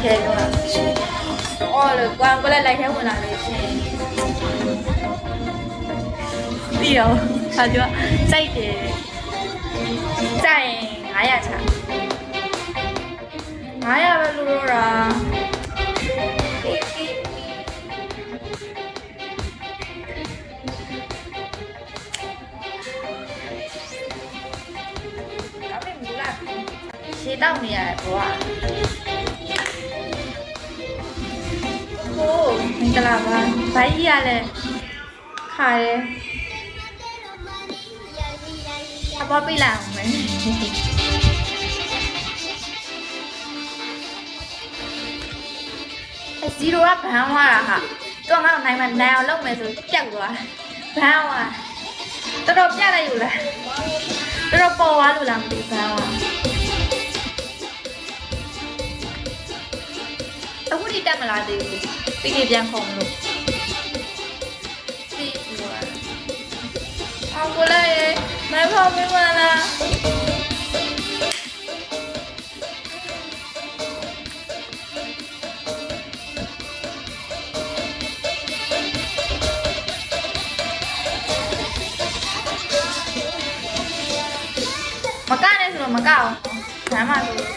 ထဲဝင်လာအော်လေကွာကိုလည်းလိုက်ထဲဝင်လာလို့ရှင်ပြီးတော့ဟာပြောစိုက်တယ်ကြိုင်900ချ900ပဲလို့တော့ရှေ့တောက်နေရတယ်ဘွာဟိုးမင်္ဂလာပါဘိုင်းကြီးရလဲခါရဲအပေါ်ပြလာအောင်မယ်0ကဘန်းသွားတာဟာတော့ငါ့ကိုနိုင်မှနိုင်အောင်လုပ်မယ်ဆိုပြတ်သွားဘန်းသွားတော်တော်ပြတ်လိုက်ယူလားတော်တော်ပေါ်သွားလို့လားမသိဘန်းသွားအခုဒီတက်မလားသေးဘူးပြီးကြပြန်ခုံလို့ပြီးသွားအောင်ကိုလည်းမဖောက်မင်းမလားမကနဲ့ဆိုတော့မကောက်ဘာမှဆို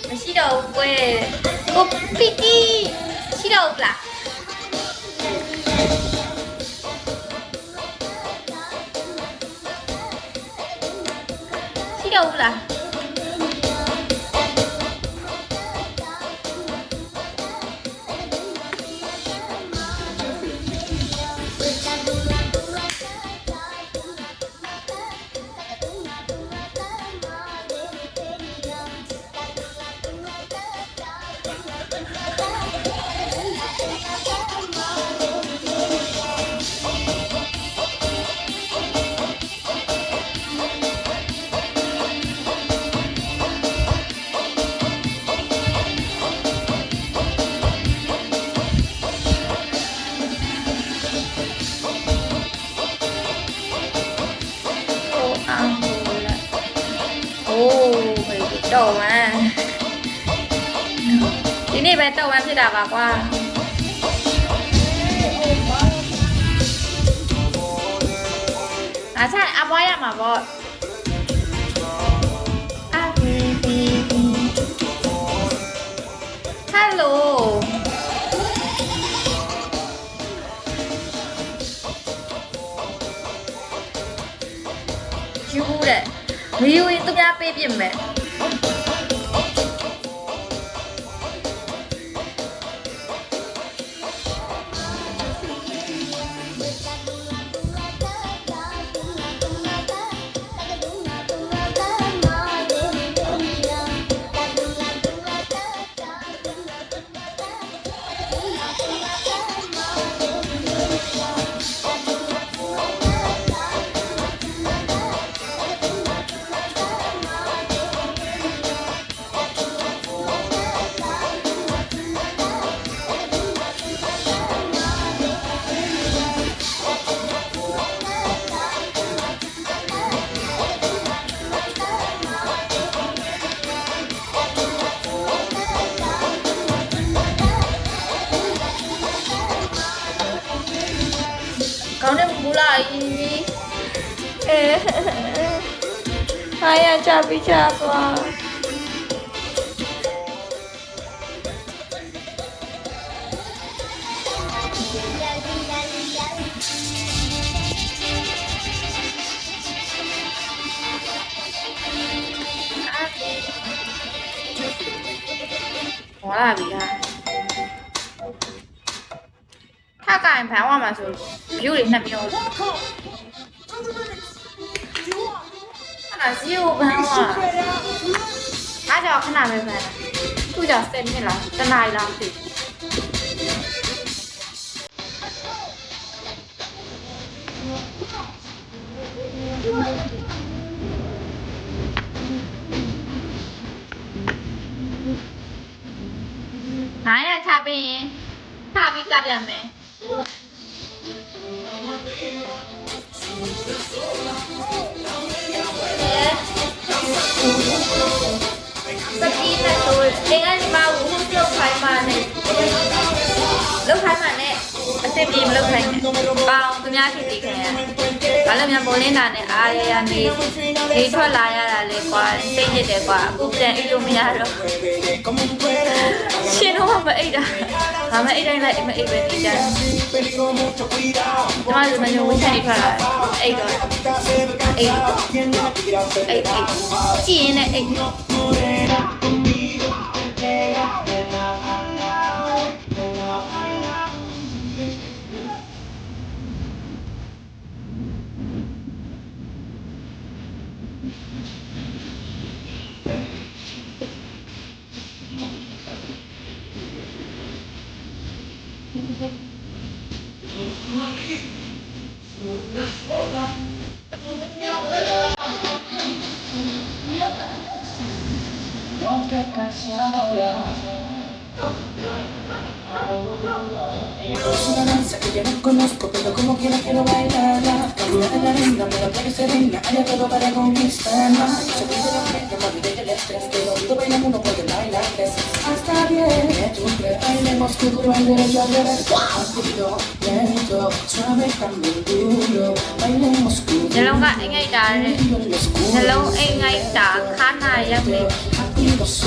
မရှိတော့ဘူးကွယ်ကိုပီတီရှိတော့ဘူးလားရှိတော့ဘူးလားတော့ဝမ်းဒီနေ့ပဲတော့ဝမ်းဖြစ်တာပါကွာအားဆိုင်အပွားရမှာပေါ့အာဘီဘီဟယ်လိုယူတဲ့မီဝင်းသူများပေးပြမယ်ကောင်းတယ်မလားအားရချပြီးချကွာဟောလာပြီဟာถ้าการแพ้ว่ามาဆို view တွေ2မျိုးအဲ့ဒါ0ဘန်းว่าအားကြောင့်ခဏပဲပဲသူ့ကြောင့်7မိနစ်လားတနားရီလားမသိဘူး900ချပေးရင်ချပြီးကပ်ရမယ် ချိန်ကညီမကိုဟိုလောက်ခိုင်းမှနဲ့လောက်ခိုင်းမှနဲ့အစ်ပြေမလောက်ခိုင်းနဲ့ပေါင်းသူများဖြစ်တည်ခင်ရဘာလို့များပေါ်နေတာနဲ့အားရရနေထွက်လာရတာလေကွာစိတ်ညစ်တယ်ကွာအခုပြန်အိတ်လို့မရတော့ရှင်တော့မအိတ်တာဒါမှအိတ်တိုင်းလိုက်မအိတ်ပဲနေကြတယ်ကျွန်မတို့မညဝင်းချင်ထွက်လာအိတ်တော့အိတ်ကြည့်ရင်လည်းအိတ်Sé que yo no conozco, pero como quiera quiero bailarla. Camina de la linda, me la trae serena, hay todo para conquistarla. Yo pido la frente, me olvidé del estrés, que lo vivo bailando uno puede bailar veces. Está bien, que tú me bailemos que duro al derecho al revés. Rápido, lento, suave, también duro, bailemos que duro. နှလုံးကအိမ်ငိုက်တာနဲ့နှလုံးအိမ်ငိုက်တာခါနာရောက်နေ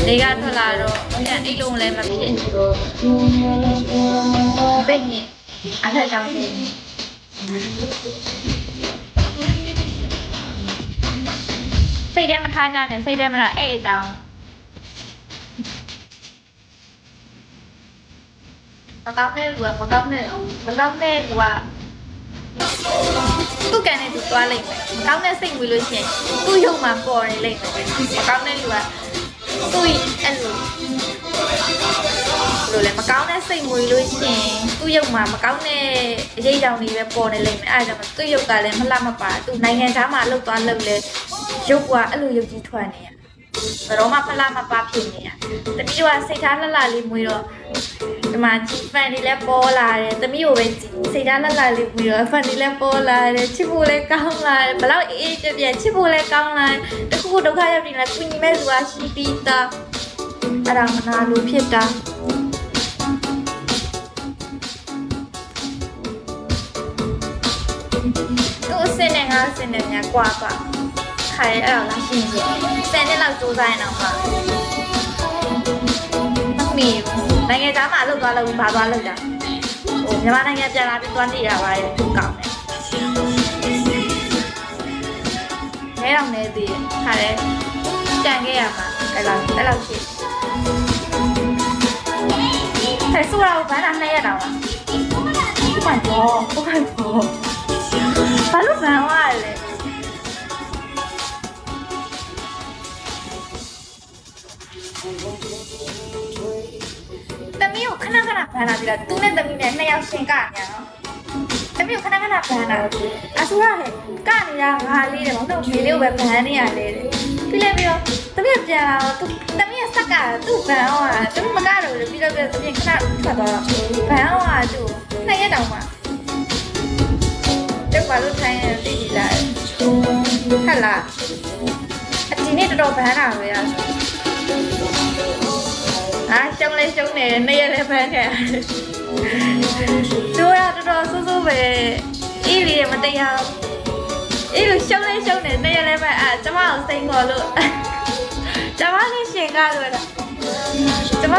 လေကထွက်လာတော့အဲ့အိတ်လုံးလည်းမဖြစ်ပိတ်နေအဲ့ဒါကြောင့်စိတ်ထဲမထားကြနဲ့စိတ်ထဲမှာအဲ့အတောင်မကောင်းတဲ့လူကမကောင်းတဲ့လူကသူ့ကန်နဲ့သူသွားလိုက်မယ်မကောင်းတဲ့စိတ်ဝင်လို့ရှိရင်သူ့ရုပ်မှာပေါ်နေလိုက်မယ်မကောင်းတဲ့လူကသူ့အဲ့လိုလေမကောင်းတဲ့စိတ်ဝင်လို့ရှိရင်သူ့ရုပ်မှာမကောင်းတဲ့အရေးကြောင်တွေပဲပေါ်နေလိုက်မယ်အဲ့ဒါကြောင့်သူ့ရုပ်ကလည်းမလှမပါသူနိုင်ငံခြားမှာလှုပ်သွားလှုပ်လေရုပ်ကအဲ့လိုရုပ်ကြီးထွက်နေရဘယ်တော့မှဖလားမပါဖြစ်နေရတမီးကစိတ်ထားလှလှလေးမွေးတော့ဒီမှာဖန်တွေလည်းပေါ်လာတယ်တမီးကိုပဲစိတ်ထားလှလှလေးမွေးတော့ဖန်တွေလည်းပေါ်လာတယ်ချစ်ဖို့လည်းကောင်းလာတယ်ဘလောက်အေးကြပြချစ်ဖို့လည်းကောင်းလာတယ်တခုခုဒုက္ခရောက်နေလားကုညီမဲ့လူကရှိပြီးသားအဲ့ဒါမနာလို့ဖြစ်တာသူ့စင်နဲ့ငါစင်နဲ့များကွာကွာခါရဲအဲ့ဒါလားရှင်းရှင်း10နှစ်လောက်စူးစမ်းနေအောင်ပါမီနိုင်ငံသားမှာလောက်သွားလို့ဘာသွားလောက်တာဟိုမြန်မာနိုင်ငံပြန်လာပြီးသွားနေတာပါရဲ့သူကောင်းတယ်ခဲတော့နေသေးတယ်ခါရဲကြံခဲ့ရမှာအဲ့လောက်ရှိဟဲ့ဆိုတော့ဘာသာနဲ့ရတာလားဘာလို့ဘာလို့ဘာဝါလဲတမီးကိုခဏခဏဗန်လာပြီလားသူနဲ့တမီးနဲ့နှစ်ယောက်ရှင်ကညာနော်တမီးကိုခဏခဏဗန်လာအဆူရဟဲ့ကနေတာငါလေးတယ်ဘာလို့မေလေးကိုပဲဗန်နေရလဲပြီးလဲပြီးတော့တမီးပြန်လာတော့သူတမီးဆက်ကသူ့ဗန်အောင်ကတမီးမကတော့လေပြီးတော့တမီးခဏထွက်သွားတော့ဗန်အောင်ကသူ့နှစ်ရက်တောင်မှတက်ပါလို့ထိုင်နေသိပြီလားဟဲ့လားအဒီနေ့တော်တော်ဗန်လာပဲရရှုံးလေးရှုံးနေနေရလဲဖမ်းခဲ့တို့ရတော်တော်ဆိုးဆိုးပဲအေးလေးမတရားအေးလို့ရှုံးလေးရှုံးနေနေရလဲပဲကျမကိုစိန်ခေါ်လို့ကျမနဲ့ရှင်ကားလို့လားကျမ